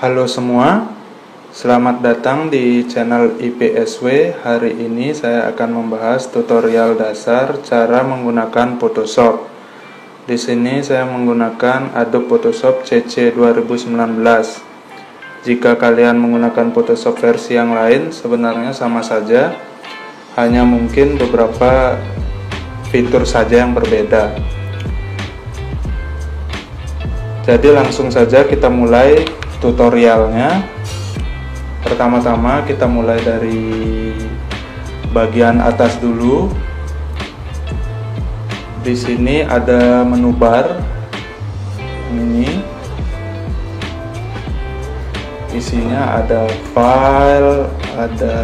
Halo semua, selamat datang di channel IPSW. Hari ini saya akan membahas tutorial dasar cara menggunakan Photoshop. Di sini saya menggunakan Adobe Photoshop CC 2019. Jika kalian menggunakan Photoshop versi yang lain, sebenarnya sama saja, hanya mungkin beberapa fitur saja yang berbeda. Jadi langsung saja kita mulai tutorialnya. Pertama-tama kita mulai dari bagian atas dulu. Di sini ada menu bar ini. Isinya ada file, ada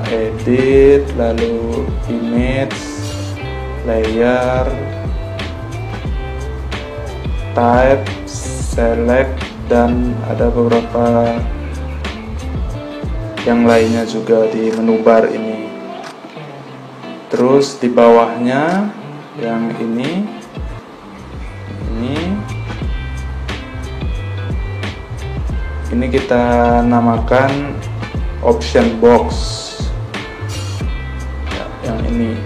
edit, lalu image, layer, type, select, dan ada beberapa yang lainnya juga di menu bar ini. Terus di bawahnya yang ini kita namakan option box ya, yang ini.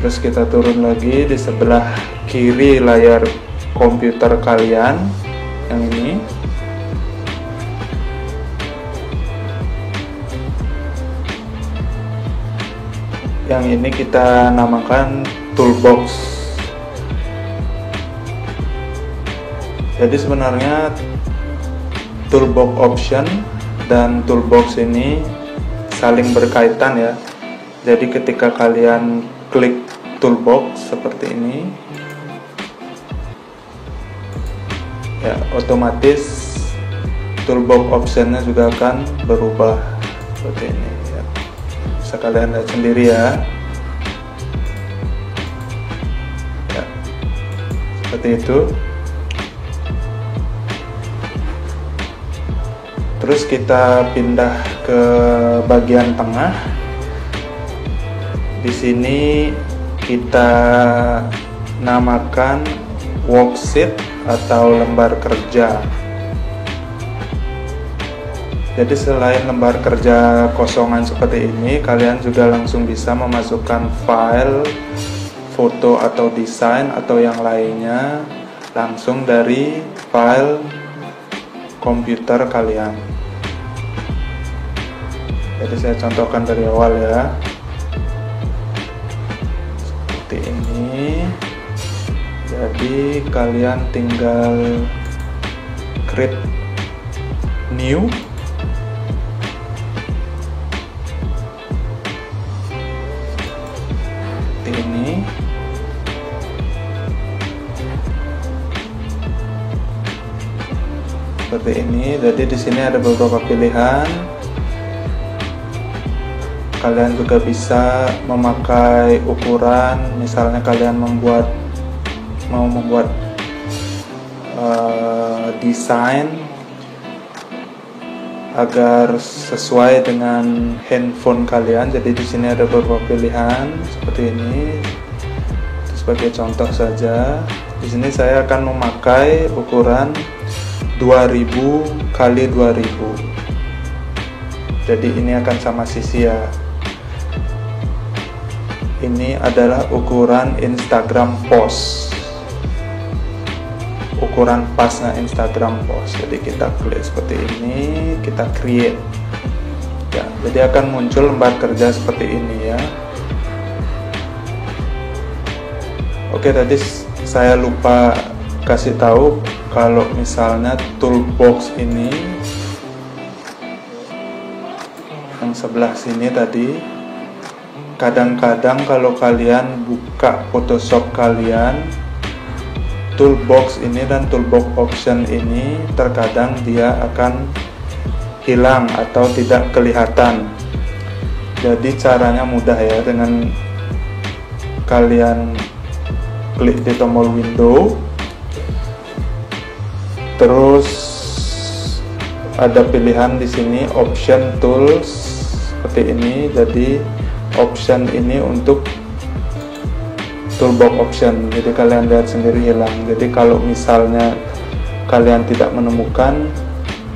Terus kita turun lagi di sebelah kiri layar komputer kalian yang ini. Yang ini kita namakan toolbox. Jadi sebenarnya toolbox option dan toolbox ini saling berkaitan ya. Jadi ketika kalian klik toolbox seperti ini ya, otomatis toolbox optionnya juga akan berubah seperti ini ya. Bisa kalian lihat sendiri ya, seperti itu. Terus kita pindah ke bagian tengah. Di sini kita namakan worksheet atau lembar kerja. Jadi selain lembar kerja kosongan seperti ini, kalian juga langsung bisa memasukkan file, foto atau desain atau yang lainnya langsung dari file komputer kalian. Jadi saya contohkan dari awal ya. Seperti ini. Jadi kalian tinggal create new, seperti ini. Seperti ini. Jadi di sini ada beberapa pilihan. Kalian juga bisa memakai ukuran, misalnya kalian mau membuat desain agar sesuai dengan handphone kalian. Jadi di sini ada beberapa pilihan seperti ini. Sebagai contoh saja, di sini saya akan memakai ukuran 2000 kali 2000. Jadi ini akan sama sisi ya. Ini adalah ukuran Instagram post, ukuran pasnya Instagram post. Jadi kita klik seperti ini, kita create ya, jadi akan muncul lembar kerja seperti ini ya. Oke, tadi saya lupa kasih tahu kalau misalnya toolbox ini yang sebelah sini tadi, kadang-kadang kalau kalian buka Photoshop kalian, toolbox ini dan toolbox option ini terkadang dia akan hilang atau tidak kelihatan. Jadi caranya mudah ya, dengan kalian klik di tombol window, terus ada pilihan di sini option tools seperti ini. Jadi option ini untuk toolbox option, jadi kalian lihat sendiri hilang. Jadi kalau misalnya kalian tidak menemukan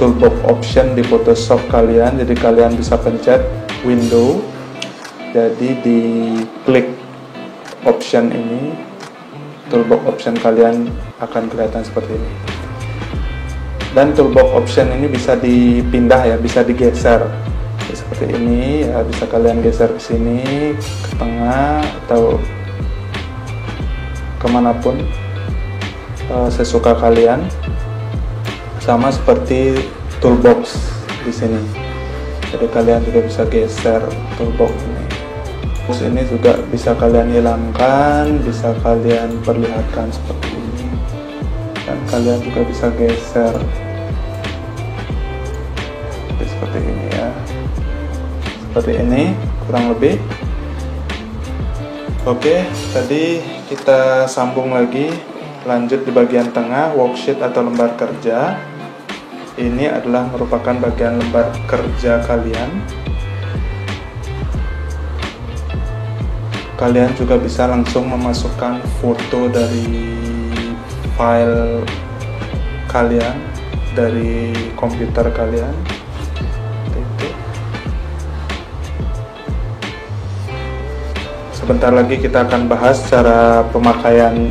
toolbox option di Photoshop kalian, jadi kalian bisa pencet window, jadi di klik option ini, toolbox option kalian akan kelihatan seperti ini. Dan toolbox option ini bisa dipindah ya, bisa digeser seperti ini ya, bisa kalian geser ke sini, ke tengah, atau kemanapun sesuka kalian, sama seperti toolbox di sini. Jadi kalian juga bisa geser toolbox ini. Terus ini juga bisa kalian hilangkan, bisa kalian perlihatkan seperti ini, dan kalian juga bisa geser seperti ini ya, seperti ini kurang lebih. Oke, tadi kita sambung lagi, lanjut di bagian tengah, worksheet atau lembar kerja. Ini adalah merupakan bagian lembar kerja kalian. Kalian juga bisa langsung memasukkan foto dari file kalian dari komputer kalian. Sebentar lagi kita akan bahas cara pemakaian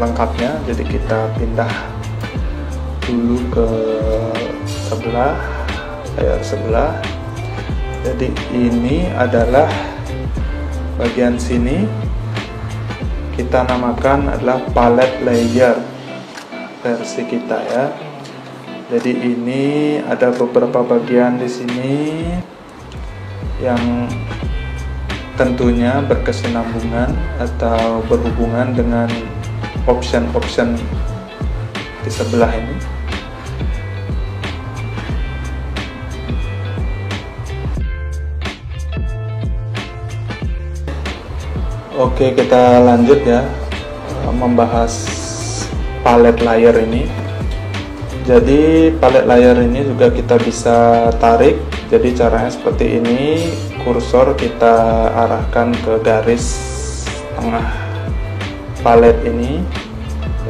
lengkapnya. Jadi kita pindah dulu ke sebelah, layar sebelah. Jadi ini adalah bagian sini, kita namakan adalah palette layer versi kita ya. Jadi ini ada beberapa bagian di sini yang tentunya berkesinambungan atau berhubungan dengan option-option di sebelah ini. Oke, kita lanjut ya, membahas palette layer ini. Jadi palette layer ini juga kita bisa tarik. Jadi caranya seperti ini, kursor kita arahkan ke garis tengah palette ini,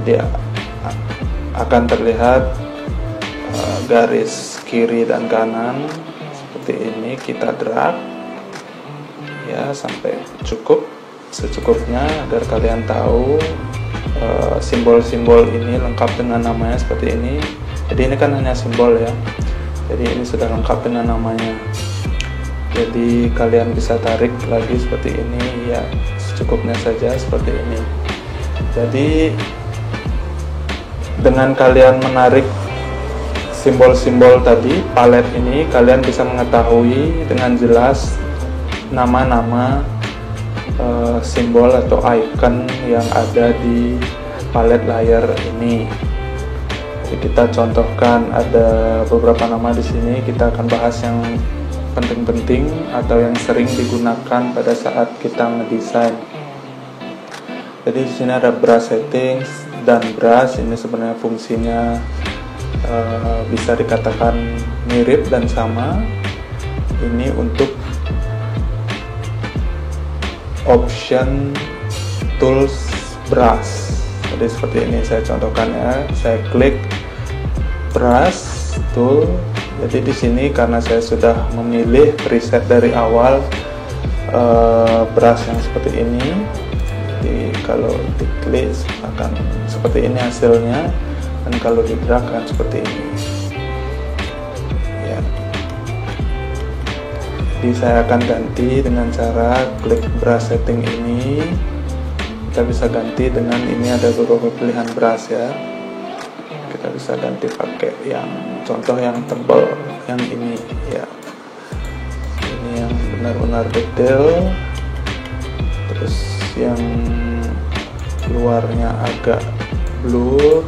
jadi akan terlihat garis kiri dan kanan seperti ini. Kita drag ya sampai cukup, secukupnya, agar kalian tahu simbol-simbol ini lengkap dengan namanya seperti ini. Jadi ini kan hanya simbol ya, jadi ini sudah lengkap dengan namanya. Jadi kalian bisa tarik lagi seperti ini ya, secukupnya saja seperti ini. Jadi dengan kalian menarik simbol-simbol tadi, palette ini, kalian bisa mengetahui dengan jelas nama-nama simbol atau icon yang ada di palette layer ini. Jadi kita contohkan ada beberapa nama di sini. Kita akan bahas yang penting-penting atau yang sering digunakan pada saat kita ngedesain. Jadi di sini ada brush settings dan brush. Ini sebenarnya fungsinya bisa dikatakan mirip dan sama. Ini untuk option tools brush. Jadi seperti ini saya contohkan ya. Saya klik brush tool. Jadi di sini karena saya sudah memilih preset dari awal brush yang seperti ini. Jadi kalau diklik akan seperti ini hasilnya, dan kalau di drag akan seperti ini. Ya. Jadi saya akan ganti dengan cara klik brush setting ini. Kita bisa ganti dengan ini, ada beberapa pilihan brush ya. Kita bisa ganti pakai yang contoh yang tebal, yang ini ya. Ini yang benar-benar detail. Terus yang luarnya agak blur.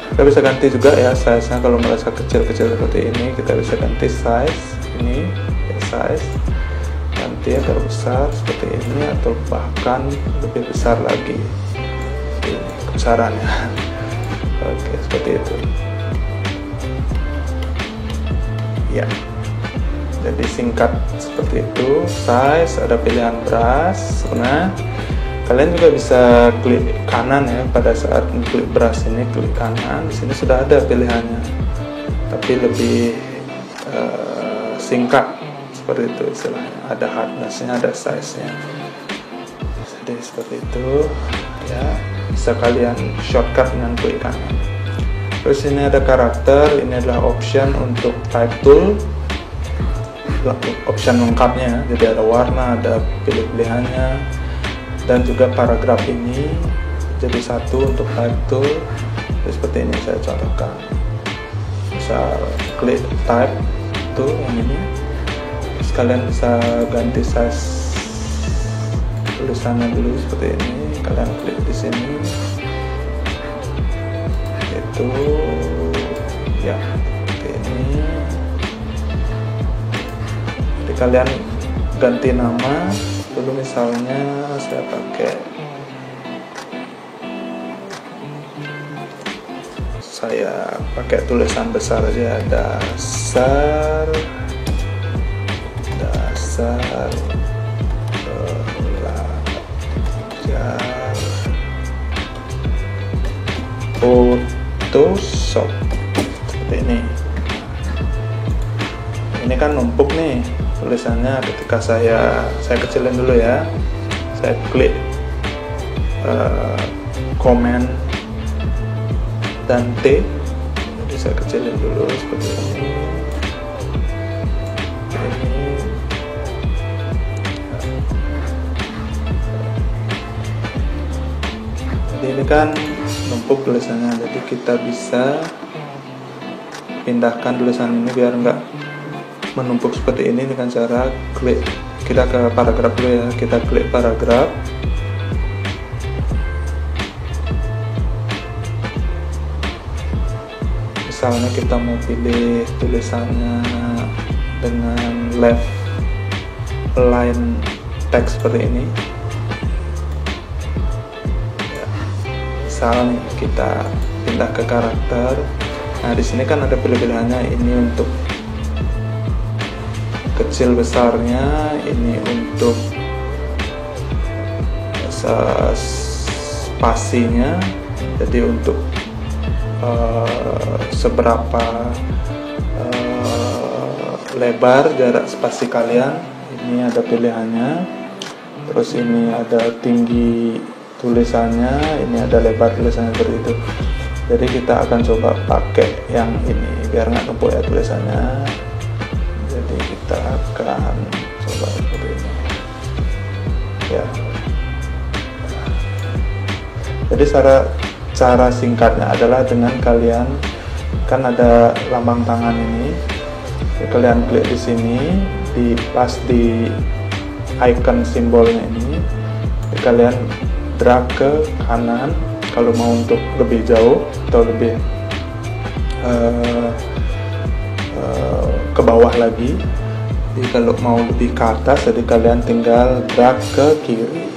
Kita bisa ganti juga ya size-nya. Kalau merasa kecil-kecil seperti ini, kita bisa ganti size ini ya, size, ganti agar besar seperti ini atau bahkan lebih besar lagi. Ini kebesarannya. Oke, seperti itu ya. Jadi singkat seperti itu. Size, ada pilihan brush. Sebenarnya kalian juga bisa klik kanan ya, pada saat klik brush ini klik kanan. Di sini sudah ada pilihannya, tapi lebih singkat seperti itu istilahnya. Ada hardness-nya, ada size-nya. Jadi seperti itu ya, bisa kalian shortcut dengan klik kanan. Terus ini ada karakter, ini adalah option untuk type tool, option lengkapnya. Jadi ada warna, ada pilih-pilihannya, dan juga paragraf ini jadi satu untuk type tool. Jadi seperti ini saya contohkan, bisa klik type tool yang ini. Terus kalian bisa ganti size tulisannya dulu seperti ini. Kalian klik di sini, itu ya seperti ini. Jadi kalian ganti nama dulu, misalnya saya pakai tulisan besar aja, dasar belajar Photoshop seperti ini. Ini kan numpuk nih tulisannya. Ketika saya kecilin dulu ya, saya klik komen dan T, jadi saya kecilin dulu seperti ini. Jadi ini kan numpuk tulisannya, jadi kita bisa pindahkan tulisan ini biar enggak menumpuk seperti ini dengan cara klik. Kita ke paragraf dulu ya, kita klik paragraf. Misalnya kita mau pilih tulisannya dengan left align text seperti ini ya. Misalnya kita pindah ke karakter. Nah di sini kan ada pilih-pilihannya, ini untuk kecil besarnya, ini untuk spasinya, jadi untuk seberapa lebar jarak spasi kalian, ini ada pilihannya. Terus ini ada tinggi tulisannya, ini ada lebar tulisannya, seperti itu. Jadi kita akan coba pakai yang ini biar nggak numpuk ya tulisannya. Jadi kita akan coba seperti ini ya. Jadi cara singkatnya adalah dengan kalian kan ada lambang tangan ini, jadi kalian klik di sini, pas di icon simbolnya ini, jadi kalian drag ke kanan kalau mau untuk lebih jauh atau lebih ke bawah lagi. Jadi kalau mau lebih ke atas, jadi kalian tinggal drag ke kiri.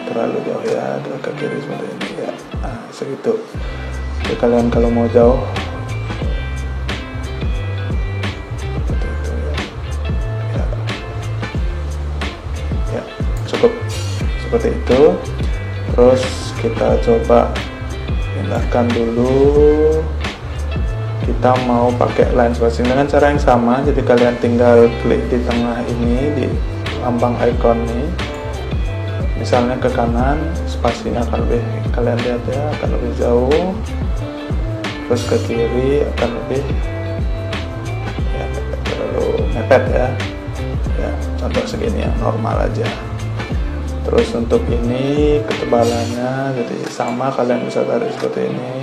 Terlalu jauh ya, drag ke kiri seperti ini ya. Nah, segitu. Jadi kalian kalau mau jauh seperti itu ya. Ya, cukup seperti itu. Terus kita coba pindahkan dulu. Kita mau pakai line spacing dengan cara yang sama. Jadi kalian tinggal klik di tengah ini, di lambang icon ini. Misalnya ke kanan, spasinya akan lebih, kalian lihat ya, akan lebih jauh. Terus ke kiri akan lebih ya, terlalu mepet ya. Ya, contoh segini yang normal aja. Terus untuk ini ketebalannya jadi sama, kalian bisa tarik seperti ini.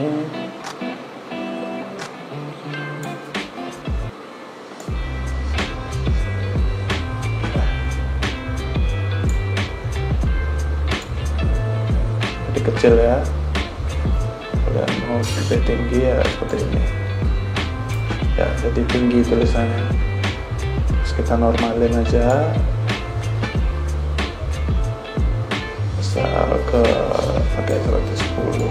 Kecil ya, kalian mau lebih tinggi ya seperti ini ya, jadi tinggi tulisannya. Terus kita normalin aja, misal ke pakai 110.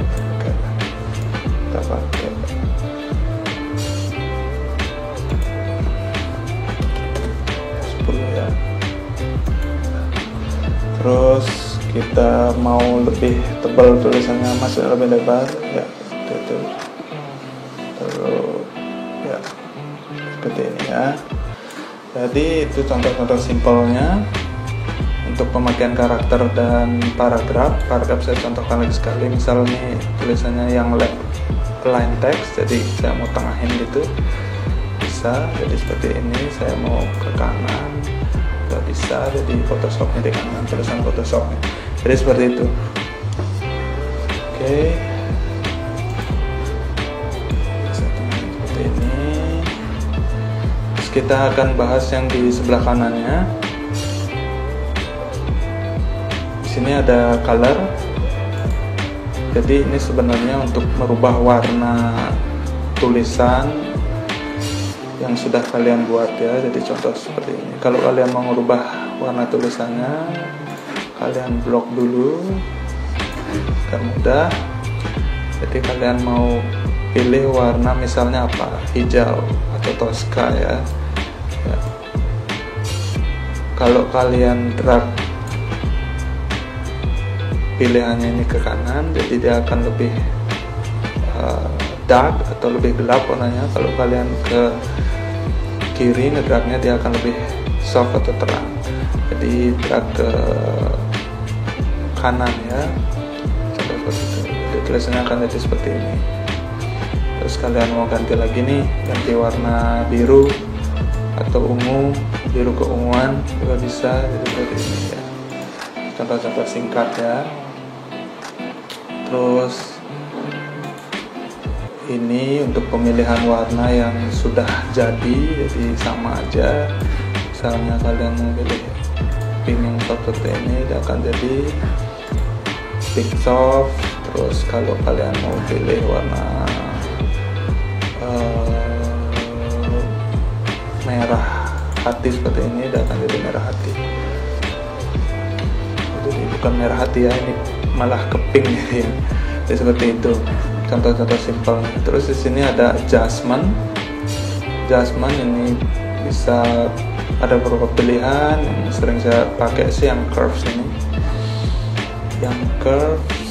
Oke, kita pakai 10 ya. Terus kita mau lebih tebal tulisannya, maksudnya lebih lebar ya, itu. Terus ya seperti ini ya. Jadi itu contoh-contoh simpelnya untuk pemakaian karakter dan paragraf. Paragraf saya contohkan lagi sekali, misal nih tulisannya yang left line text, jadi saya mau tengahin gitu bisa, jadi seperti ini. Saya mau ke kanan nggak bisa, jadi Photoshopnya di kanan, tulisan Photoshopnya, jadi seperti itu. Oke, seperti ini. Terus kita akan bahas yang di sebelah kanannya. Di sini ada color, jadi ini sebenarnya untuk merubah warna tulisan yang sudah kalian buat ya. Jadi contoh seperti ini, kalau kalian mau merubah warna tulisannya, kalian blok dulu, agak mudah. Jadi kalian mau pilih warna misalnya apa, hijau atau Tosca ya. Kalau kalian drag pilihannya ini ke kanan, jadi dia akan lebih dark atau lebih gelap warnanya. Kalau kalian ke kiri ngedragnya, dia akan lebih soft atau terang. Jadi drag ke kanan ya, contoh seperti itu. Jadi tulisannya akan jadi seperti ini. Terus kalian mau ganti lagi nih, ganti warna biru atau ungu, biru keunguan juga bisa, jadi seperti ini ya. Contoh-contoh singkat ya. Terus ini untuk pemilihan warna yang sudah jadi sama aja. Misalnya kalian memilih pink yang soft seperti ini, dia akan jadi pink soft. Terus kalau kalian mau pilih warna merah hati seperti ini, dia akan jadi merah hati. Jadi bukan merah hati ya, ini malah ke pink ya. Jadi seperti itu contoh-contoh simpel. Terus di sini ada adjustment. Adjustment ini bisa ada beberapa pilihan. Yang sering saya pakai sih yang curves ini. Yang curves.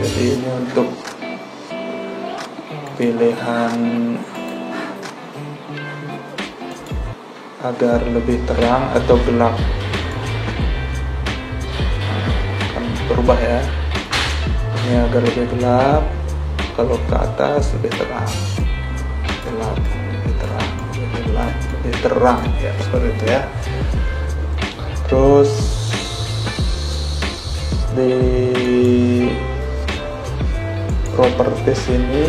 Jadi ini untuk pilihan agar lebih terang atau gelap. Akan berubah ya. Ini agar lebih gelap, kalau ke atas lebih terang, gelap, lebih terang, lebih gelap, lebih terang ya, seperti itu ya. Terus di properties ini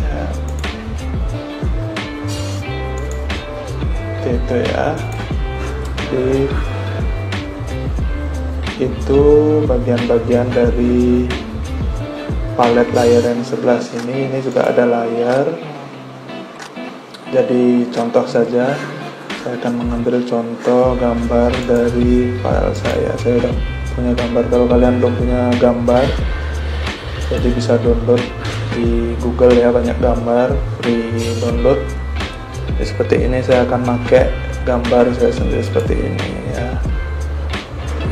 ya, itu ya, di itu bagian-bagian dari palet layar yang sebelah sini. Ini juga ada layar. Jadi contoh saja, saya akan mengambil contoh gambar dari file saya. Saya sudah punya gambar. Kalau kalian belum punya gambar, jadi bisa download di Google ya, banyak gambar free download. Jadi seperti ini saya akan pakai gambar saya sendiri seperti ini ya.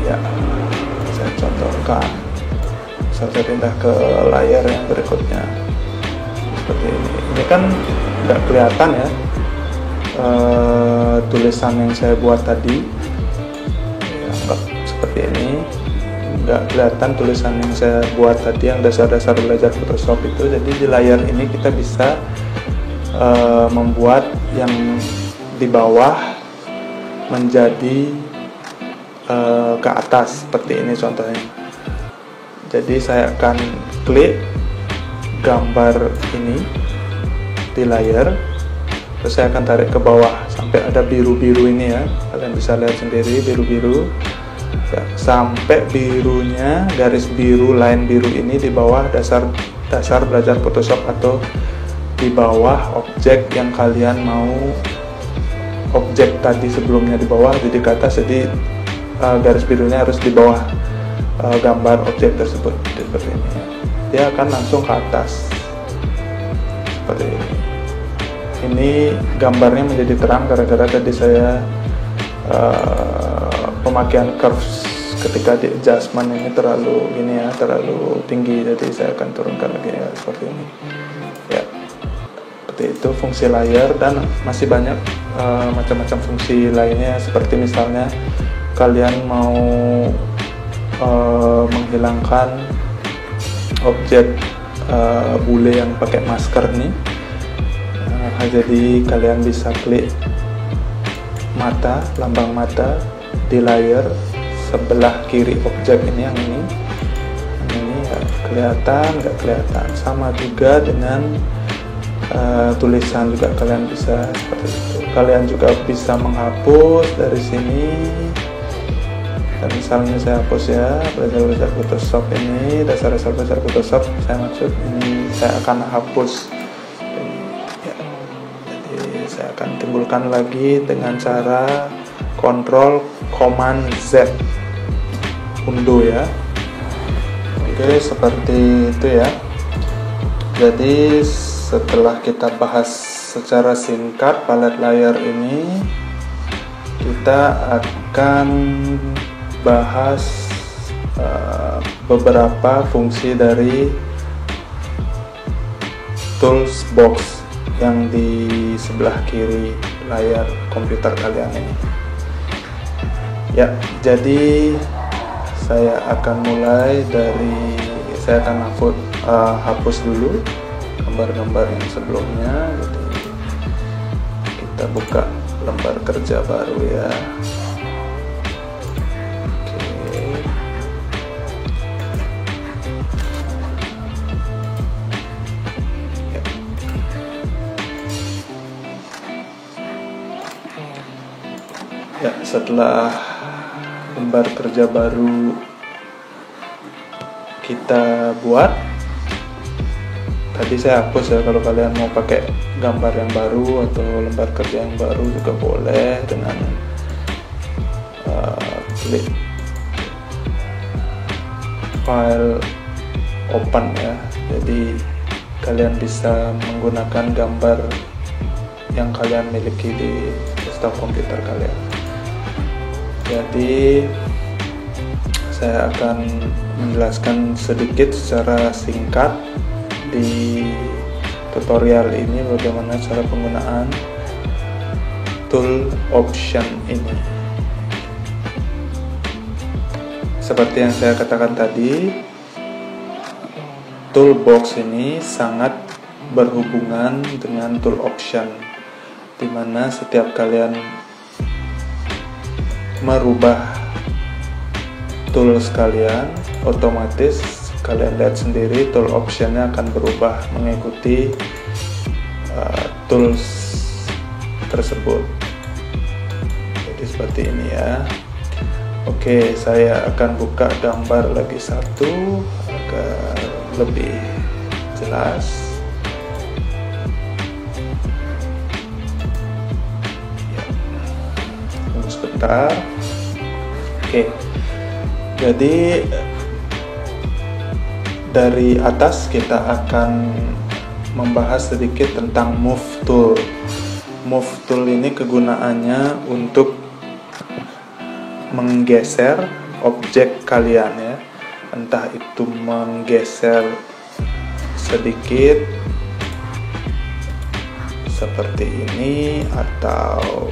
Ya, saya contohkan. Saya pindah ke layar yang berikutnya seperti ini. Ini kan tidak kelihatan ya tulisan yang saya buat tadi ya, seperti ini nggak kelihatan tulisan yang saya buat tadi, yang dasar-dasar belajar Photoshop itu. Jadi di layar ini kita bisa membuat yang di bawah menjadi ke atas seperti ini contohnya. Jadi saya akan klik gambar ini di layar, terus saya akan tarik ke bawah sampai ada biru-biru ini ya, kalian bisa lihat sendiri biru-biru. ya, sampai birunya, garis biru, line biru ini di bawah dasar belajar Photoshop atau di bawah objek yang kalian mau. Objek tadi sebelumnya di bawah, jadi ke atas, jadi garis birunya harus di bawah gambar objek tersebut, seperti ini. Dia akan langsung ke atas seperti ini. Ini gambarnya menjadi terang gara-gara tadi saya pemakaian curves ketika di adjustment ini terlalu tinggi, jadi saya akan turunkan lagi ya, seperti ini ya. Seperti itu fungsi layer, dan masih banyak macam-macam fungsi lainnya, seperti misalnya kalian mau menghilangkan objek bule yang pakai masker nih. Jadi kalian bisa klik mata, lambang mata di layer sebelah kiri objek ini, yang ini kelihatan nggak kelihatan. Sama juga dengan tulisan juga kalian bisa seperti itu. Kalian juga bisa menghapus dari sini. Dan misalnya saya hapus ya, belajar Photoshop ini, dasar-dasar belajar Photoshop, saya maksud ini saya akan hapus. Jadi saya akan timbulkan lagi dengan cara Ctrl Command Z, undo ya. Oke, seperti itu ya. Jadi setelah kita bahas secara singkat palette layer ini, kita akan bahas beberapa fungsi dari tools box yang di sebelah kiri layar komputer kalian ini ya. Jadi saya akan mulai dari, saya akan hapus dulu gambar-gambar yang sebelumnya. Jadi kita buka lembar kerja baru ya. Ya, setelah lembar kerja baru kita buat, tadi saya hapus ya. Kalau kalian mau pakai gambar yang baru atau lembar kerja yang baru juga boleh dengan klik file open ya. Jadi kalian bisa menggunakan gambar yang kalian miliki di desktop komputer kalian. Jadi saya akan menjelaskan sedikit secara singkat di tutorial ini bagaimana cara penggunaan tool option ini. Seperti yang saya katakan tadi, toolbox ini sangat berhubungan dengan tool option, di mana setiap kalian merubah tools kalian, otomatis kalian lihat sendiri tool optionnya akan berubah mengikuti tools tersebut. Jadi seperti ini ya. Oke, saya akan buka gambar lagi satu agar lebih jelas. Ya. Tunggu sebentar. Oke, jadi dari atas kita akan membahas sedikit tentang move tool. Move tool ini kegunaannya untuk menggeser objek kalian ya, entah itu menggeser sedikit seperti ini, atau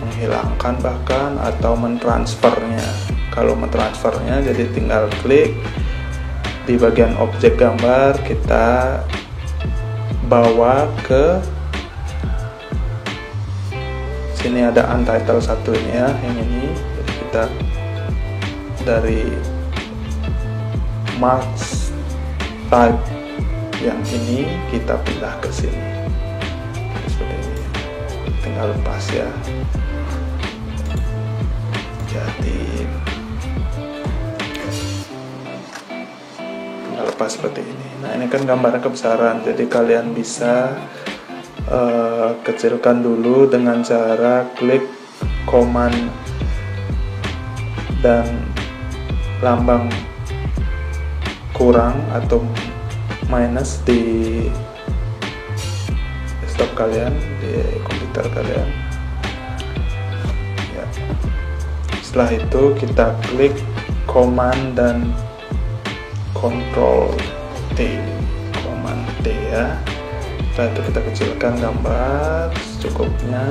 menghilangkan bahkan, atau mentransfernya. Kalau mentransfernya jadi tinggal klik di bagian objek gambar, kita bawa ke sini, ada untitled satu ini ya, yang ini. Jadi kita dari marks type yang ini kita pindah ke sini seperti ini, tinggal lepas ya. jadi tinggal lepas seperti ini. Nah, ini kan gambarnya kebesaran, jadi kalian bisa kecilkan dulu dengan cara klik command dan lambang kurang atau minus di desktop kalian, di komputer kalian ya. Setelah itu kita klik command dan control T, command T ya. Setelah itu kita kecilkan gambar secukupnya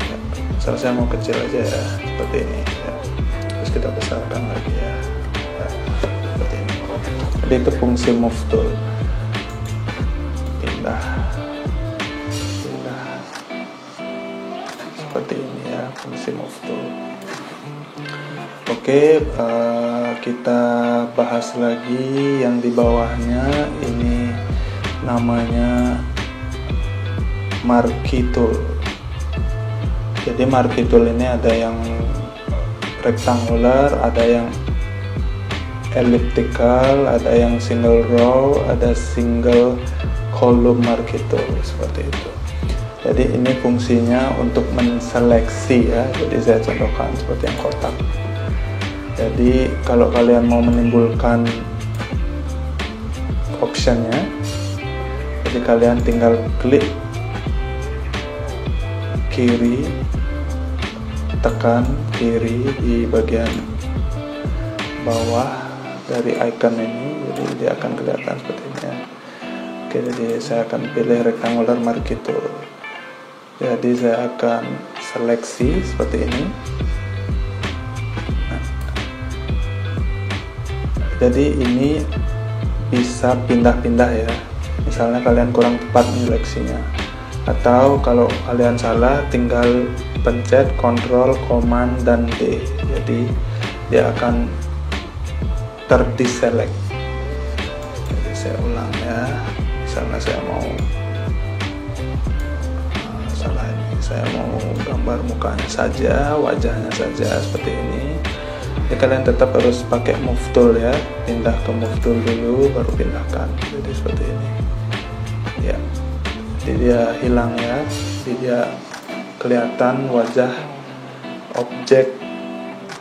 ya. Misalnya saya mau kecil aja ya, seperti ini ya. Terus kita besarkan lagi ya, seperti ini. Jadi itu fungsi move tool, pindah seperti ini ya, fungsi move tool. Oke, kita bahas lagi yang di bawahnya. Ini namanya marquee tool. Jadi marquee tool ini ada yang rectangular, ada yang elliptical, ada yang single row, ada single column marquee tool, seperti itu. Jadi ini fungsinya untuk menseleksi ya. Jadi saya contohkan seperti yang kotak. Jadi kalau kalian mau menimbulkan optionnya, jadi kalian tinggal klik kiri, tekan kiri di bagian bawah dari icon ini, jadi dia akan kelihatan seperti ini ya. Oke, jadi saya akan pilih rectangular marquee tool. Jadi saya akan seleksi seperti ini. Nah, jadi ini bisa pindah-pindah ya. Misalnya kalian kurang tepat seleksinya, atau kalau kalian salah tinggal pencet Ctrl, Command, dan D. Jadi dia akan terdeselect. Jadi saya ulang ya. Misalnya saya mau saya mau gambar mukanya saja, wajahnya saja seperti ini. Jadi kalian tetap harus pakai move tool ya, pindah ke move tool dulu baru pindahkan. Jadi seperti ini ya. Jadi dia hilang ya, jadi dia kelihatan wajah objek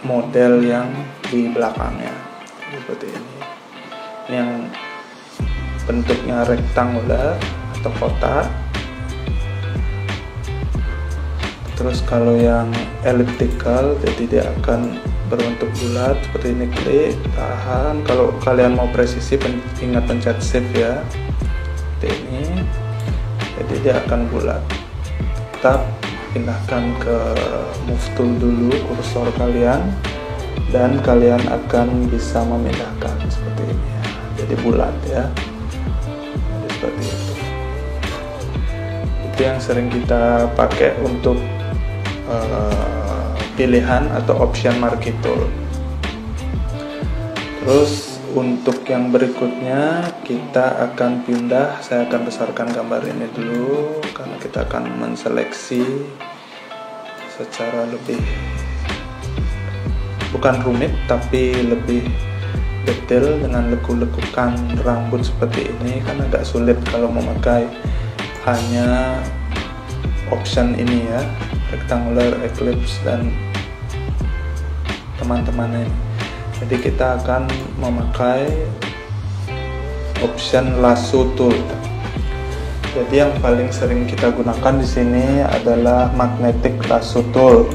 model yang di belakangnya. Jadi seperti ini. Ini yang bentuknya rektangular atau kotak. Terus kalau yang elliptical, jadi dia akan berbentuk bulat seperti ini. Klik, tahan. Kalau kalian mau presisi, ingat pencet shift ya, seperti ini. Jadi dia akan bulat. Tetap pindahkan ke move tool dulu kursor kalian, dan kalian akan bisa memindahkan seperti ini ya. Jadi bulat ya. Jadi seperti itu. Itu yang sering kita pakai untuk pilihan atau option marquee tool. Terus untuk yang berikutnya kita akan pindah. Saya akan besarkan gambar ini dulu karena kita akan menseleksi secara lebih, bukan rumit tapi lebih detail dengan lekuk-lekukan rambut seperti ini. Kan agak sulit kalau memakai hanya option ini ya, rectangular, ellipse, dan teman-temannya. Jadi kita akan memakai option lasso tool. Jadi yang paling sering kita gunakan di sini adalah magnetic lasso tool.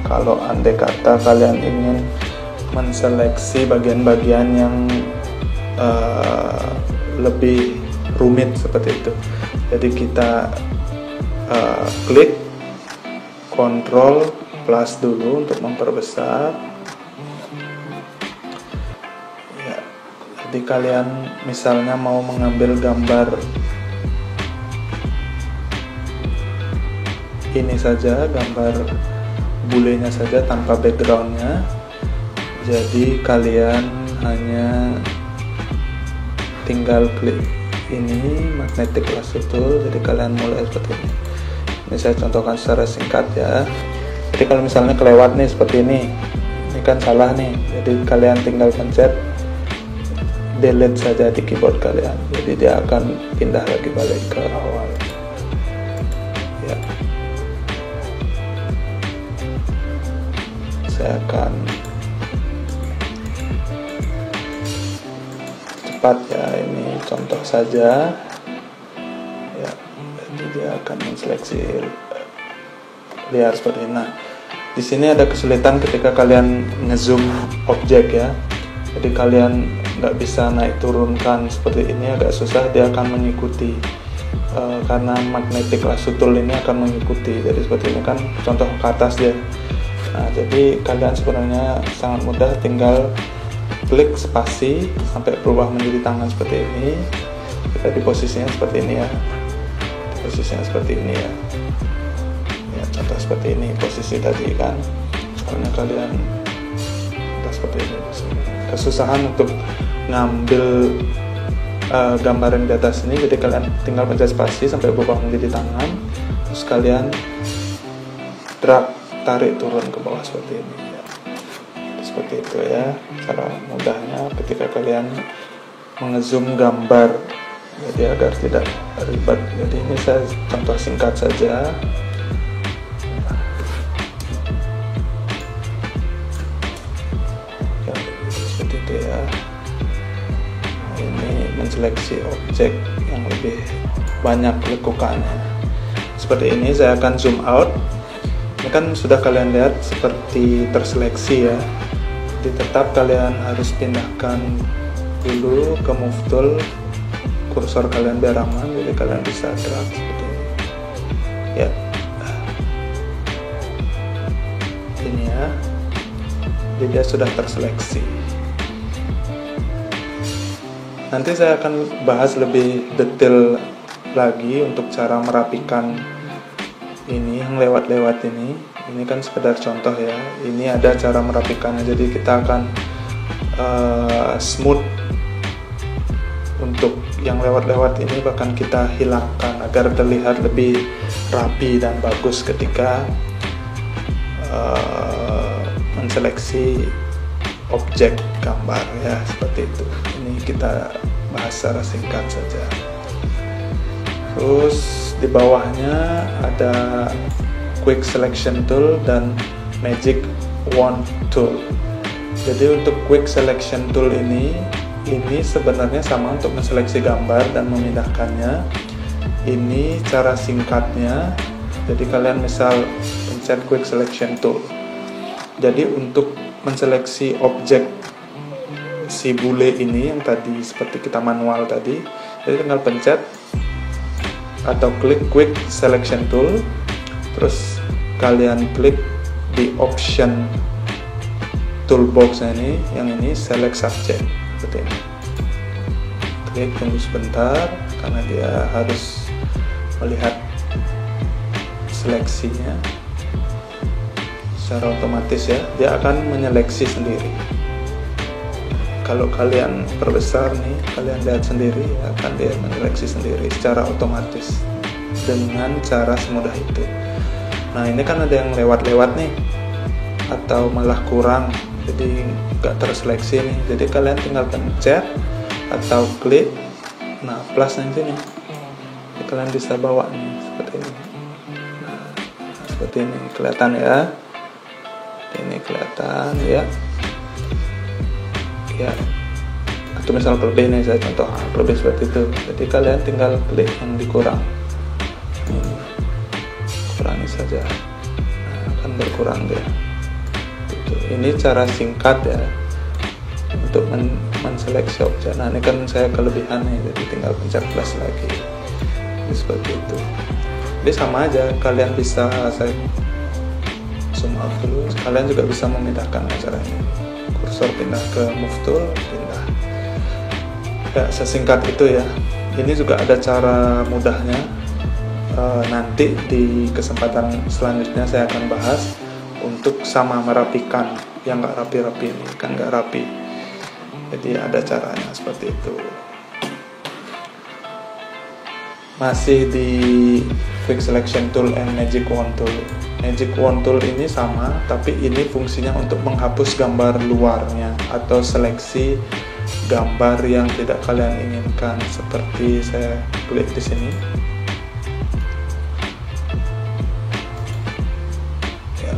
Kalau andai kata kalian ingin menseleksi bagian-bagian yang lebih rumit seperti itu. Jadi kita klik Ctrl plus dulu untuk memperbesar ya. Jadi kalian misalnya mau mengambil gambar ini saja, gambar bulenya saja tanpa backgroundnya, jadi kalian hanya tinggal klik ini magnetic lasso tool. Jadi kalian mulai seperti ini. Ini saya contohkan secara singkat ya. Jadi kalau misalnya kelewat nih seperti ini kan salah nih, jadi kalian tinggal pencet delete saja di keyboard kalian, jadi dia akan pindah lagi balik ke awal ya. Saya akan cepat ya, ini contoh saja ya. Jadi dia akan menseleksi liar seperti ini. Nah, di sini ada kesulitan ketika kalian ngezoom objek ya. Jadi kalian nggak bisa naik turunkan seperti ini, agak susah, dia akan mengikuti karena magnetic lasso tool ini akan mengikuti. Jadi seperti ini kan contoh ke atas dia. Nah, jadi kalian sebenarnya sangat mudah, tinggal klik spasi sampai berubah menjadi tangan seperti ini. Kita di posisinya seperti ini ya. Di posisinya seperti ini ya. Contoh seperti ini posisi tadi kan, karena kalian seperti ini. Kesusahan untuk ngambil gambar yang di atas ini, jadi kalian tinggal pencet spasi sampai berubah menjadi tangan, terus kalian drag, tarik turun ke bawah seperti ini ya. Seperti itu ya cara mudahnya ketika kalian mengezoom gambar, jadi agar tidak ribet. Jadi ini saya contoh singkat saja. Ya, ini menseleksi objek yang lebih banyak lekukannya. Seperti ini saya akan zoom out. Ini kan sudah kalian lihat seperti terseleksi ya. Jadi tetap kalian harus pindahkan dulu ke move tool kursor kalian biar aman. Jadi kalian bisa drag seperti ini. Ya, ini ya. Jadi dia sudah terseleksi. Nanti saya akan bahas lebih detail lagi untuk cara merapikan ini yang lewat-lewat ini. Ini kan sekedar contoh ya. Ini ada cara merapikannya. Jadi kita akan smooth untuk yang lewat-lewat ini, bahkan kita hilangkan agar terlihat lebih rapi dan bagus ketika menseleksi objek gambar ya, seperti itu. Ini kita bahas secara singkat saja. Terus di bawahnya ada quick selection tool dan magic wand tool. Jadi untuk quick selection tool ini sebenarnya sama untuk menseleksi gambar dan memindahkannya. Ini cara singkatnya. Jadi kalian misal pencet quick selection tool. Jadi untuk menseleksi objek si bule ini yang tadi seperti kita manual tadi, jadi tinggal pencet atau klik quick selection tool, terus kalian klik di option toolbox ini, yang ini select subject seperti ini. Klik, tunggu sebentar karena dia harus melihat seleksinya secara otomatis ya, dia akan menyeleksi sendiri. Kalau kalian perbesar nih, kalian lihat sendiri, akan dia menyeleksi sendiri secara otomatis dengan cara semudah itu. Nah, ini kan ada yang lewat-lewat nih, atau malah kurang, jadi nggak terseleksi nih. Jadi kalian tinggal pencet atau klik, nah plus yang sini, jadi kalian bisa bawa nih seperti ini. Nah, seperti ini kelihatan ya. Ini kelihatan ya. Ya, atau misal lebih nih, saya contoh lebih seperti itu. Jadi kalian tinggal klik yang dikurang, ini kurangi saja, nah, akan berkurang dia. Ini cara singkat ya untuk menseleksi objek. Nah, ini kan saya kelebihan nih, jadi tinggal pencet plus lagi. Jadi seperti itu. Jadi sama aja, kalian bisa saya zoom out dulu. Kalian juga bisa memindahkan cara ini. Kursor pindah ke move tool, pindah. Ya, sesingkat itu ya. Ini juga ada cara mudahnya. Nanti di kesempatan selanjutnya saya akan bahas untuk sama merapikan yang nggak rapi-rapi ini, kan nggak rapi. Jadi ada caranya seperti itu. Masih di quick selection tool and magic wand tool. Magic Wand Tool ini sama, tapi ini fungsinya untuk menghapus gambar luarnya atau seleksi gambar yang tidak kalian inginkan. Seperti saya klik di sini. Ya.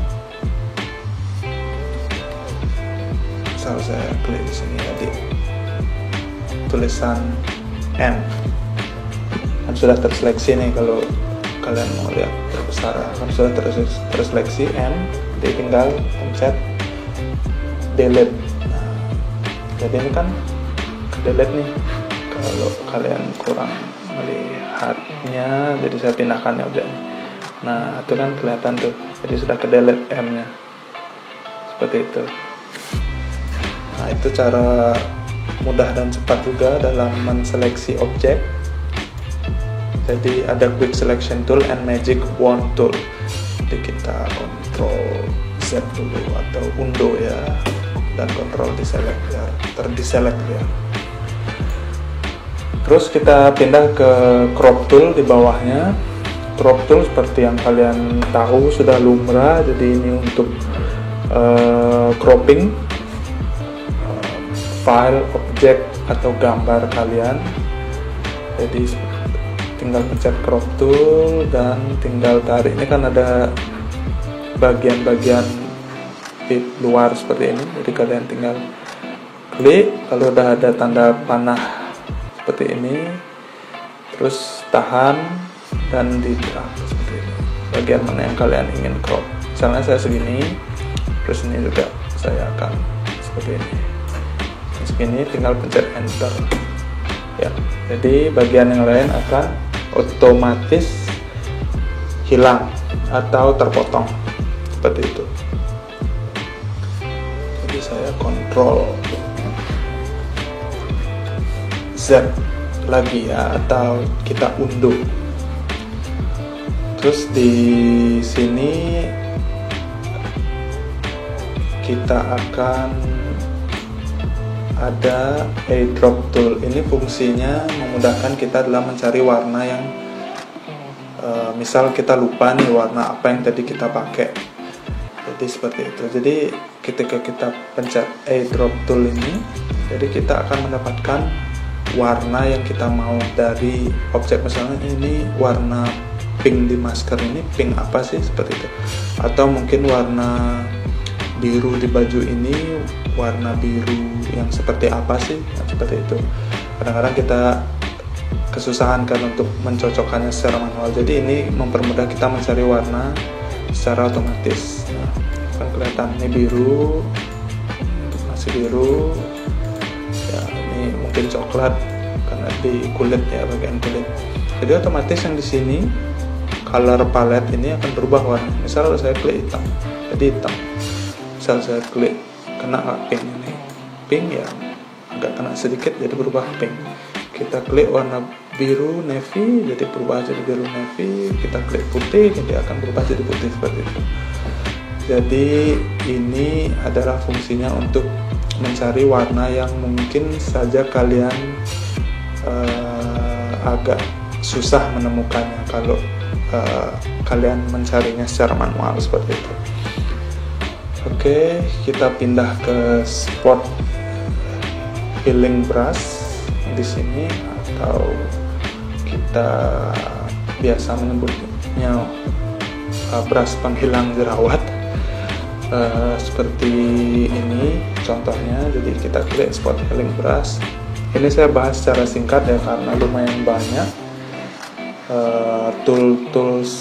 Misal saya klik di sini tadi tulisan N, kan sudah terseleksi nih. Kalau kalian mau lihat terbesar kan sudah terseleksi N, jadi tinggal pencet delete. Nah, jadi ini kan ke delete nih. Kalau kalian kurang melihatnya, jadi saya pindahkan ya udah. Nah itu kan kelihatan tuh, jadi sudah ke delete M nya seperti itu. Nah itu cara mudah dan cepat juga dalam menseleksi objek. Jadi ada Quick Selection Tool and Magic Wand Tool. Jadi kita Ctrl Z dulu atau undo ya, dan Ctrl deselect ya, terdeselect ya. Terus kita pindah ke Crop Tool di bawahnya. Crop Tool seperti yang kalian tahu sudah lumrah. Jadi ini untuk cropping file, objek atau gambar kalian. Jadi tinggal pencet crop tool dan tinggal tarik. Ini kan ada bagian-bagian di luar seperti ini, jadi kalian tinggal klik. Kalau udah ada tanda panah seperti ini, terus tahan dan di drag seperti ini, bagian mana yang kalian ingin crop. Misalnya saya segini, terus ini juga saya akan seperti ini, segini, tinggal pencet enter ya. Jadi bagian yang lain akan otomatis hilang atau terpotong seperti itu. Jadi saya Ctrl Z lagi ya, atau kita undo. Terus di sini kita akan ada eyedrop tool. Ini fungsinya memudahkan kita dalam mencari warna yang misal kita lupa nih warna apa yang tadi kita pakai. Jadi seperti itu. Jadi ketika kita pencet eyedrop tool ini, jadi kita akan mendapatkan warna yang kita mau dari objek. Misalnya ini warna pink di masker, ini pink apa sih, seperti itu. Atau mungkin warna biru di baju ini warna biru yang seperti apa sih, nah, seperti itu. Kadang-kadang kita kesusahan kan untuk mencocokkannya secara manual, jadi ini mempermudah kita mencari warna secara otomatis. Nah, kan kelihatan ini biru, masih biru ya, ini mungkin coklat karena di kulit ya, bagian kulit. Jadi otomatis yang di sini color palette ini akan berubah warna. Misal kalau saya klik hitam, jadi hitam. Misal saya klik kena pink, ini pink ya, agak kena sedikit jadi berubah pink. Kita klik warna biru navy, jadi berubah jadi biru navy. Kita klik putih, jadi akan berubah jadi putih, seperti itu. Jadi ini adalah fungsinya untuk mencari warna yang mungkin saja kalian agak susah menemukannya kalau kalian mencarinya secara manual, seperti itu. Oke, kita pindah ke spot filling brush di sini, atau kita biasa menyebutnya brush penghilang jerawat. Seperti ini contohnya. Jadi kita klik spot filling brush. Ini saya bahas secara singkat ya, karena lumayan banyak tools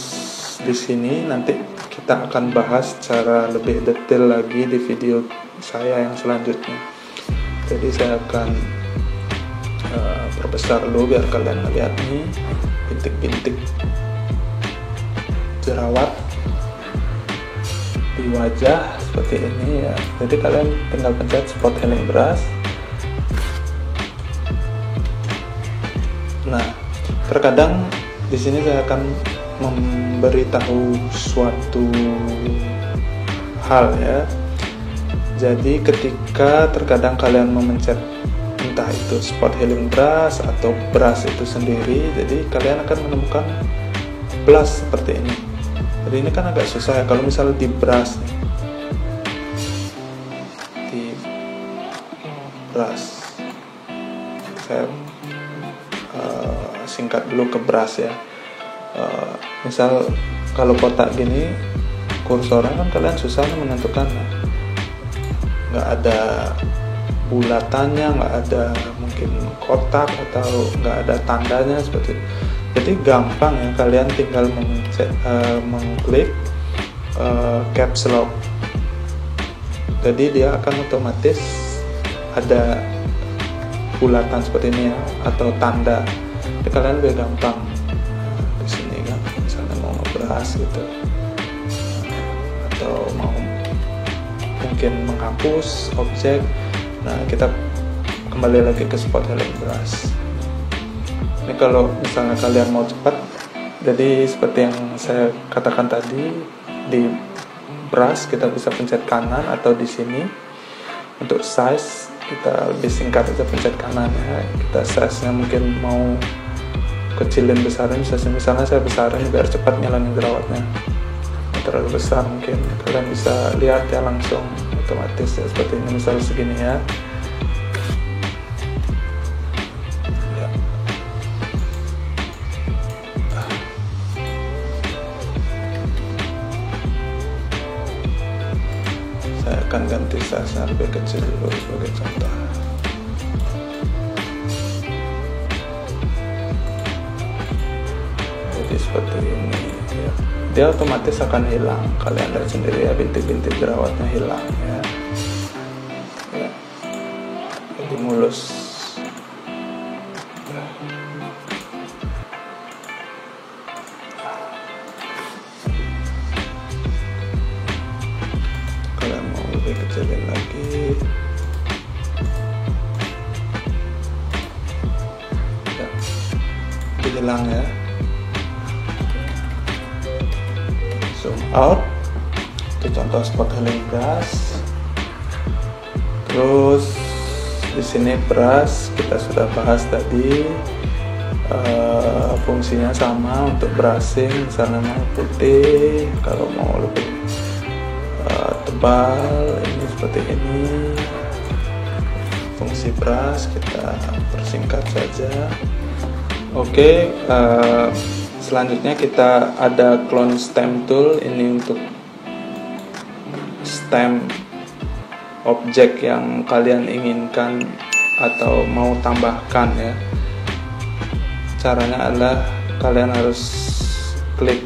di sini. Nanti kita akan bahas secara lebih detail lagi di video saya yang selanjutnya. Jadi saya akan perbesar dulu biar kalian melihat nih bintik-bintik jerawat di wajah seperti ini ya. Jadi kalian tinggal pencet spot filling brush. Nah, terkadang di sini saya akan memberitahu suatu hal ya. Jadi ketika terkadang kalian memencet entah itu spot healing brush atau brush itu sendiri, jadi kalian akan menemukan plus seperti ini. Jadi ini kan agak susah ya kalau misalnya di brush nih, di brush saya singkat dulu ke brush ya. Misal kalau kotak gini kursornya kan kalian susah menentukan, nggak ada bulatannya, nggak ada mungkin kotak atau nggak ada tandanya seperti itu. Jadi gampang ya, kalian tinggal mengklik caps lock, jadi dia akan otomatis ada bulatan seperti ini ya, atau tanda. Jadi kalian lebih gampang di sini kan, misalnya mau ngebras gitu, atau mau mungkin menghapus objek. Nah, kita kembali lagi ke spot healing brush. Ini kalau misalnya kalian mau cepat, jadi seperti yang saya katakan tadi, di brush kita bisa pencet kanan, atau di sini untuk size kita lebih singkat aja pencet kanan ya. Kita size nya mungkin mau kecilin besarin, misalnya saya besarin biar cepat ngilangin jerawatnya. Terlalu besar mungkin kalian bisa lihat ya langsung otomatis ya, seperti ini misalnya segini ya. Saya akan ganti size lebih kecil dulu sebagai contoh. Jadi seperti ini ya. Dia otomatis akan hilang, kalian lihat sendiri ya, bintik-bintik jerawatnya hilang ya. Jadi mulus. Kalian mau lebih kecilin lagi ya, hilang ya. Zoom out, itu contoh spot healing brush. Terus di sini brush kita sudah bahas tadi, fungsinya sama untuk brushing, misalnya mau putih, kalau mau lebih tebal ini seperti ini. Fungsi brush kita persingkat saja. Oke, selanjutnya kita ada clone stamp tool. Ini untuk stamp objek yang kalian inginkan atau mau tambahkan ya. Caranya adalah kalian harus klik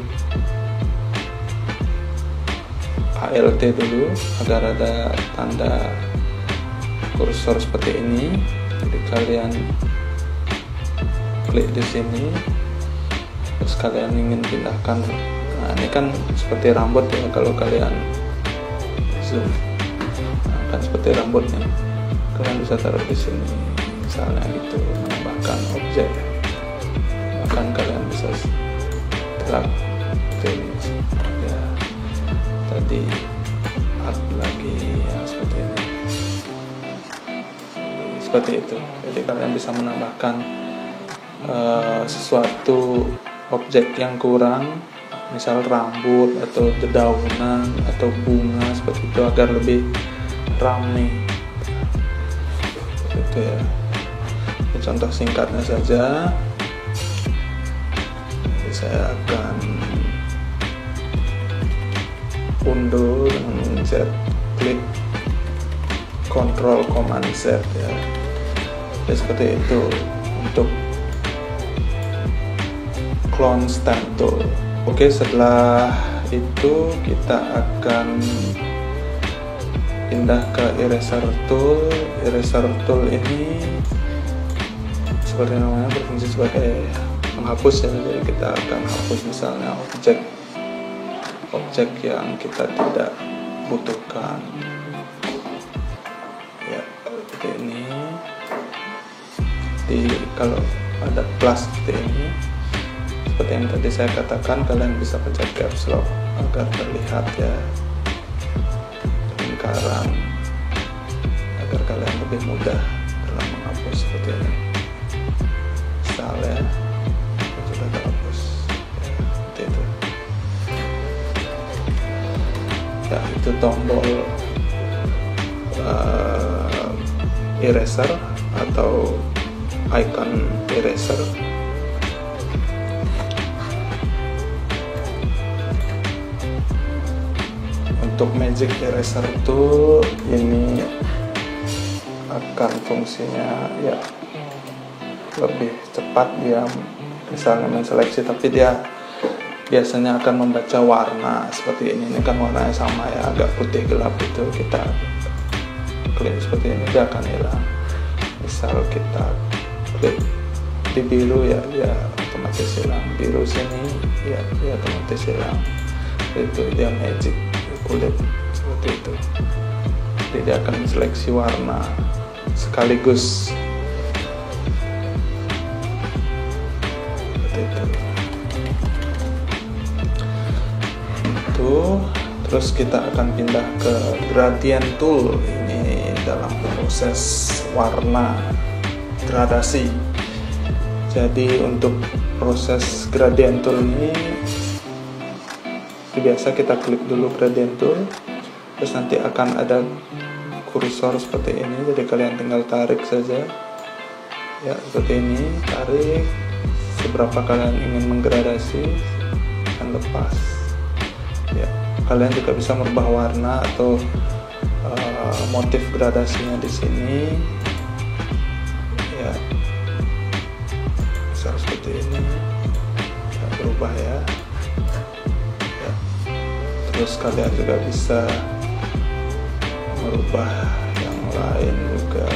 ALT dulu agar ada tanda kursor seperti ini. Jadi kalian klik di sini, terus kalian ingin pindahkan. Nah, ini kan seperti rambut ya, kalau kalian zoom, nah, kan seperti rambutnya. Kalian bisa taruh di sini, misalnya gitu, menambahkan objek. Bahkan kalian bisa drag ini ya, tadi add lagi ya, seperti ini. Seperti itu. Jadi kalian bisa menambahkan sesuatu objek yang kurang, misal rambut atau dedaunan atau bunga seperti itu, agar lebih ramai. Itu ya. Ini contoh singkatnya saja. Jadi saya akan undur dengan Z, klik Ctrl Command Z ya. Jadi seperti itu untuk clone stamp tool. Oke, setelah itu kita akan pindah ke eraser tool. Eraser tool ini seperti namanya berfungsi sebagai penghapus ya. Jadi kita akan hapus misalnya objek yang kita tidak butuhkan ya, seperti ini. Jadi kalau ada plus seperti ini, seperti yang tadi saya katakan, kalian bisa pencet caps lock agar terlihat ya lingkaran, agar kalian lebih mudah dalam menghapus seperti ini. Misalnya sudah terhapus ya, seperti itu. ya, itu tombol eraser atau icon eraser. Untuk magic eraser itu ini akan fungsinya ya lebih cepat, dia misalnya menseleksi, tapi dia biasanya akan membaca warna seperti ini. Ini kan warnanya sama ya, agak putih gelap, itu kita klik seperti ini dia akan hilang. Misal kita klik di biru ya, dia otomatis hilang. Biru sini ya, dia otomatis hilang. Itu dia magic kulit seperti itu. Jadi dia akan seleksi warna sekaligus seperti itu. Terus kita akan pindah ke gradient tool. Ini dalam proses warna gradasi. Jadi untuk proses gradient tool ini biasa kita klik dulu gradient tool, terus nanti akan ada kursor seperti ini. Jadi kalian tinggal tarik saja ya, seperti ini, tarik seberapa kalian ingin menggradasi dan lepas ya. Kalian juga bisa merubah warna atau motif gradasinya di sini ya, bisa seperti ini ya, berubah ya. Terus kalian juga bisa merubah yang lain juga.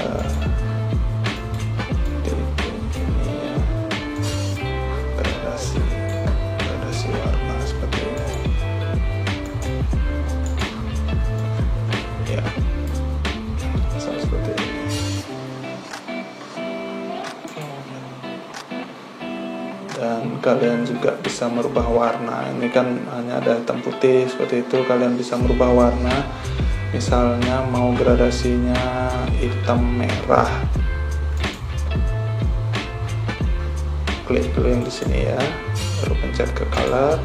Ini ya, gradasi warna seperti ini ya, seperti ini. Dan kalian juga bisa merubah warna. Ini kan hanya ada hitam putih seperti itu. Kalian bisa merubah warna, misalnya mau gradasinya hitam merah, klik dulu yang di sini ya, baru pencet ke color,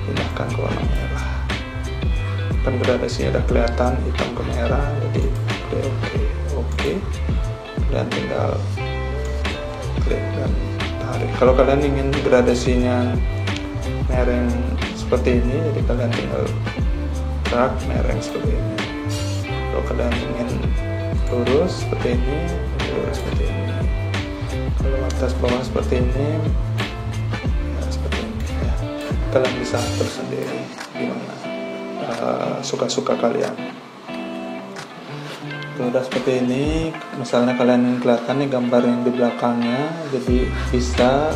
pindahkan ke warna merah. Kan gradasinya udah kelihatan hitam ke merah. Jadi klik oke. Kalian tinggal klik dan tarik. Kalau kalian ingin gradasinya mereng seperti ini, jadi kalian tinggal drag mereng seperti ini. Kalau kalian ingin lurus seperti ini, lurus seperti ini. Kalau atas bawah seperti ini ya, seperti ini ya. Kalian bisa atur sendiri gimana suka-suka kalian. Udah seperti ini, misalnya kalian kelihatan nih gambar yang di belakangnya, jadi bisa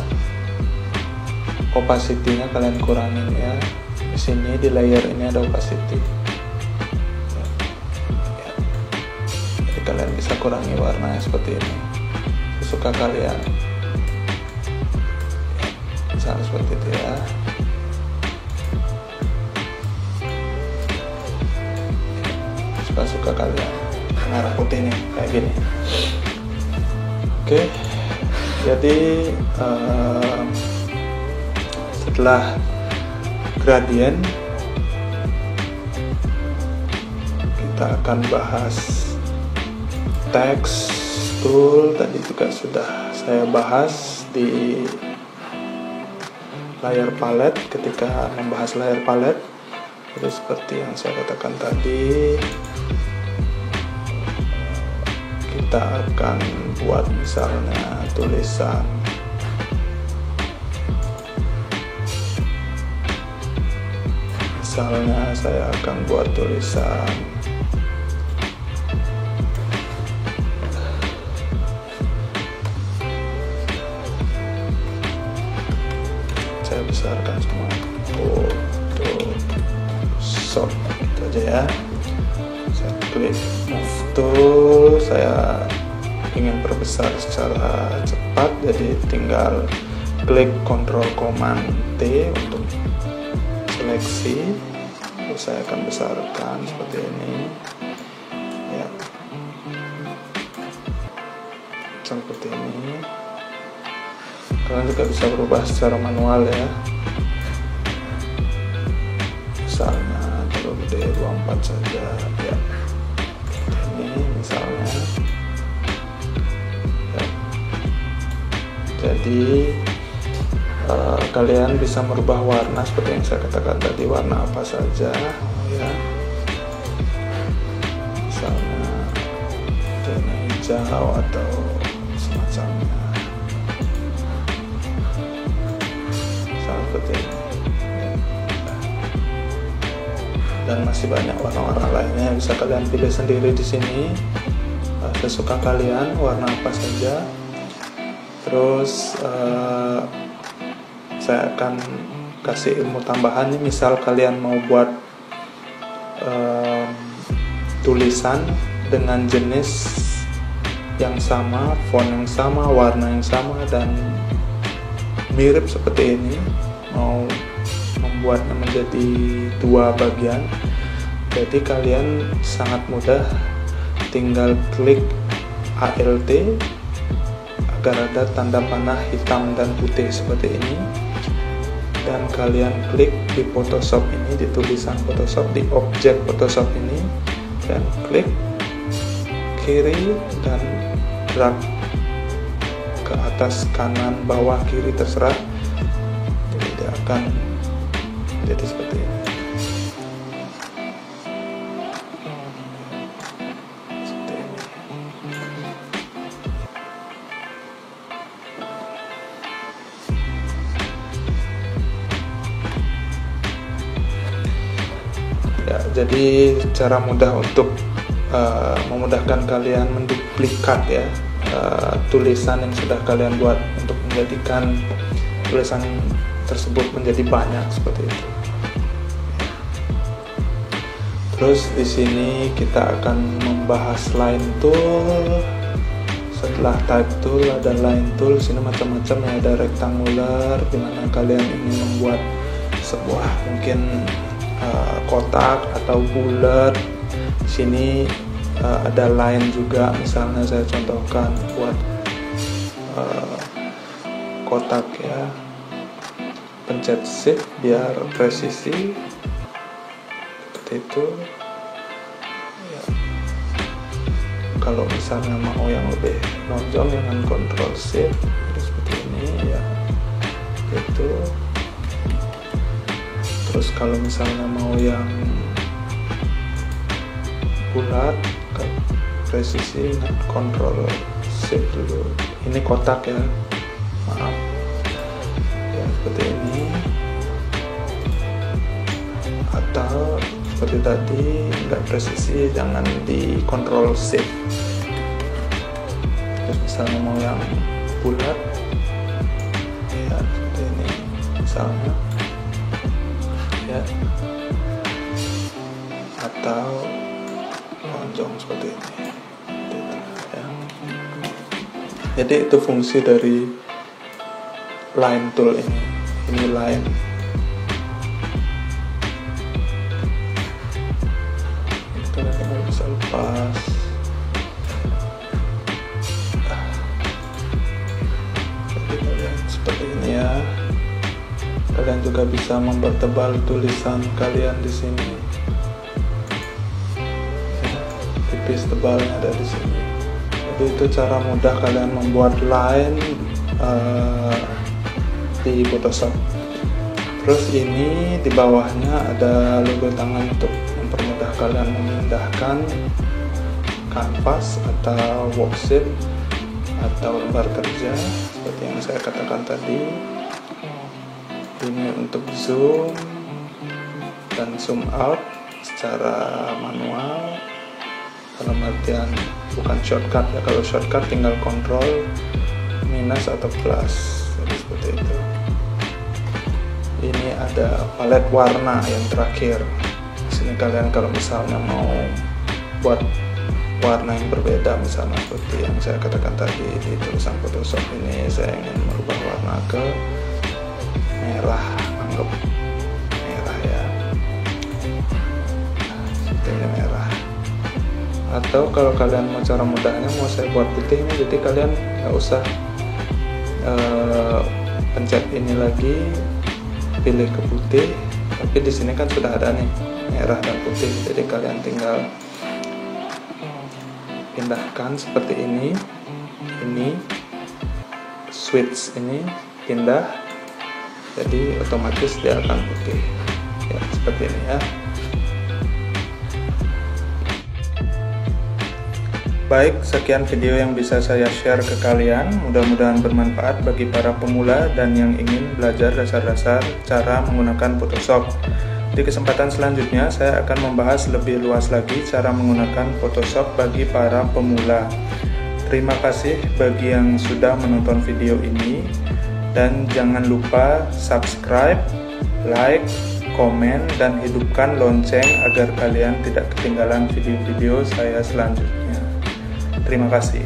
opacity-nya kalian kurangin ya. Di sini di layer ini ada opacity ya. Jadi kalian bisa kurangi warnanya seperti ini sesuka kalian ya. Misalnya seperti itu ya. Suka-suka kalian. Merah putih nih kayak gini. Oke, jadi setelah gradient kita akan bahas text tool. Tadi juga sudah saya bahas di layer palette ketika membahas layer palette. Jadi seperti yang saya katakan tadi, kita akan buat misalnya tulisan saya akan buat tulisan saya besarkan semua Photoshop gitu aja ya. Saya klik move tool, saya ingin perbesar secara cepat, jadi tinggal klik Ctrl Command T untuk seleksi. Terus saya akan besarkan seperti ini ya, seperti ini. Kalian juga bisa berubah secara manual ya, misalnya terlalu LD24 saja ya. Ini misalnya ya. Jadi kalian bisa merubah warna seperti yang saya katakan tadi, warna apa saja ya, misalnya warna hijau atau semacamnya, seperti ini. Dan masih banyak warna-warna lainnya yang bisa kalian pilih sendiri di sini sesuka kalian, warna apa saja. Terus saya akan kasih ilmu tambahan nih, misal kalian mau buat tulisan dengan jenis yang sama, font yang sama, warna yang sama, dan mirip seperti ini, mau membuatnya menjadi 2 bagian. Jadi kalian sangat mudah, tinggal klik ALT agar ada tanda panah hitam dan putih seperti ini, dan kalian klik di Photoshop ini, di tulisan Photoshop, di objek Photoshop ini, dan klik kiri dan drag ke atas, kanan, bawah, kiri, terserah. Jadi dia akan jadi seperti ini. Ya, jadi cara mudah untuk memudahkan kalian menduplikat ya tulisan yang sudah kalian buat untuk menjadikan tulisan tersebut menjadi banyak seperti itu. Terus di sini kita akan membahas line tool. Setelah type tool ada line tool. Sini macam-macam ya, ada rectangular di mana kalian ingin membuat sebuah mungkin kotak atau bulat. Di sini ada line juga, misalnya saya contohkan buat kotak ya, pencet shift biar presisi seperti itu ya. Kalau misalnya mau yang lebih nonjol dengan control shift seperti ini ya, gitu. Terus kalau misalnya mau yang bulat, presisi control shift dulu. Ini kotak ya, maaf ya, seperti ini. Atau seperti tadi nggak presisi, jangan di control shift. Terus misalnya mau yang bulat ya, seperti ini misalnya ya, atau lonjong seperti ini ya. Jadi itu fungsi dari line tool ini. Ini line. Kalian bisa lepas. Jadi kalian seperti ini ya. Kalian juga bisa mempertebal tulisan kalian di sini. Tipis tebalnya ada di sini. Jadi itu cara mudah kalian membuat line di Photoshop. Terus ini di bawahnya ada logo tangan untuk mempermudah kalian memindahkan kanvas atau worksheet atau lembar kerja seperti yang saya katakan tadi. Ini untuk zoom dan zoom out secara manual, dalam artian bukan shortcut ya. Kalau shortcut tinggal kontrol minus atau plus, jadi seperti itu. Ini ada palet warna yang terakhir. Di sini kalian kalau misalnya mau buat warna yang berbeda, misalnya seperti yang saya katakan tadi di tulisan Photoshop ini, saya ingin merubah warna ke merah, anggap merah ya, seperti ini merah. Atau kalau kalian mau cara mudahnya, mau saya buat putih ini, jadi kalian nggak usah pencet ini lagi, pilih ke putih, tapi di sini kan sudah ada nih merah dan putih. Jadi kalian tinggal pindahkan seperti ini switch ini pindah, jadi otomatis dia akan putih ya, seperti ini ya. Baik, sekian video yang bisa saya share ke kalian. Mudah-mudahan bermanfaat bagi para pemula dan yang ingin belajar dasar-dasar cara menggunakan Photoshop. Di kesempatan selanjutnya saya akan membahas lebih luas lagi cara menggunakan Photoshop bagi para pemula. Terima kasih bagi yang sudah menonton video ini, dan jangan lupa subscribe, like, komen, dan hidupkan lonceng agar kalian tidak ketinggalan video-video saya selanjutnya. Terima kasih.